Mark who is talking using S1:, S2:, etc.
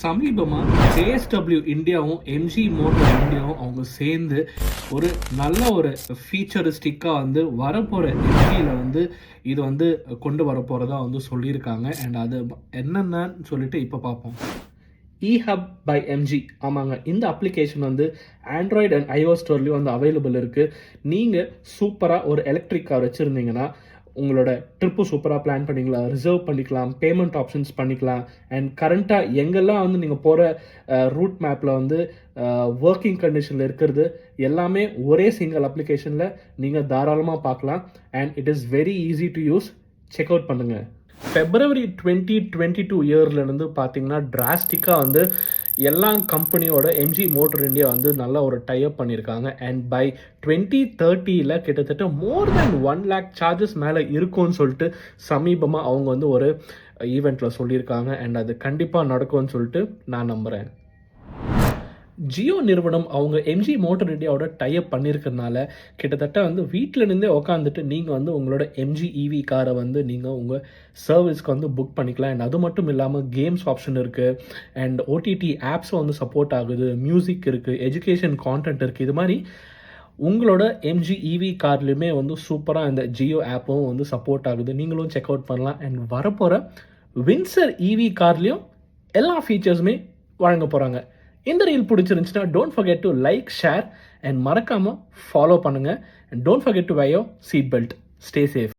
S1: சமீபமாக JSW இந்தியாவும் MG motor இந்தியாவும் அவங்க சேர்ந்து ஒரு நல்ல ஒரு ஃபீச்சரிஸ்டிக்காக வந்து வரப்போகிற எம்ஜியில் வந்து இது வந்து கொண்டு வரப்போகிறதா வந்து சொல்லியிருக்காங்க. அண்ட் அது என்னென்னு சொல்லிட்டு இப்போ பார்ப்போம். eHub by MG. ஆமாங்க, இந்த அப்ளிகேஷன் வந்து ஆண்ட்ராய்டு அண்ட் iOS ஸ்டோர்லேயும் வந்து அவைலபிள் இருக்குது. நீங்கள் சூப்பராக ஒரு எலக்ட்ரிக் கார் வச்சுருந்தீங்கன்னா உங்களோட ட்ரிப்பு சூப்பராக பிளான் பண்ணிக்கலாம், ரிசர்வ் பண்ணிக்கலாம், பேமெண்ட் ஆப்ஷன்ஸ் பண்ணிக்கலாம். அண்ட் கரண்ட்டாக எங்கெல்லாம் வந்து நீங்கள் போகிற ரூட் மேப்பில் வந்து ஒர்க்கிங் கண்டிஷனில் இருக்கிறது எல்லாமே ஒரே சிங்கிள் அப்ளிகேஷனில் நீங்கள் தாராளமாக பார்க்கலாம். And it is very easy to use. Check out பண்ணுங்கள். February 2022 இயர்லேருந்து பார்த்தீங்கன்னா டிராஸ்டிக்காக வந்து எல்லா கம்பெனியோட எம்ஜி மோட்டர் இந்தியா வந்து நல்ல ஒரு டைப் பண்ணியிருக்காங்க. அண்ட் பை 2030 கிட்டத்தட்ட மோர் தென் 1 lakh சார்ஜஸ் மேலே இருக்கும்னு சொல்லிட்டு சமீபமாக அவங்க வந்து ஒரு ஈவெண்ட்டில் சொல்லியிருக்காங்க. அண்ட் அது கண்டிப்பாக நடக்கும்னு சொல்லிட்டு நான் நம்புகிறேன். ஜியோ நிறுவனம் அவங்க எம்ஜி மோட்டார் இந்தியாவோட டைப் பண்ணியிருக்கிறதுனால கிட்டத்தட்ட வந்து வீட்டில் இருந்தே உட்காந்துட்டு நீங்கள் வந்து உங்களோட எம்ஜி இவி காரை வந்து நீங்கள் உங்கள் சர்வீஸ்க்கு வந்து புக் பண்ணிக்கலாம். அண்ட் அது மட்டும் இல்லாமல் கேம்ஸ் ஆப்ஷன் இருக்குது, அண்ட் ஓடிடி ஆப்ஸும் வந்து சப்போர்ட் ஆகுது, மியூசிக் இருக்குது, எஜுகேஷன் கான்டென்ட் இருக்குது. இது மாதிரி உங்களோட எம்ஜி இவி கார்லையுமே வந்து சூப்பராக இந்த ஜியோ ஆப்பும் வந்து சப்போர்ட் ஆகுது. நீங்களும் செக் அவுட் பண்ணலாம். அண்ட் வரப்போகிற வின்சர் இவி கார்லேயும் எல்லா ஃபீச்சர்ஸுமே வழங்க போகிறாங்க. இந்த ரீல் பிடிச்சிருந்துச்சுன்னா don't forget to like, share and மறக்காமல் ஃபாலோ பண்ணுங்கள். And don't forget to wear your seat belt. Stay safe.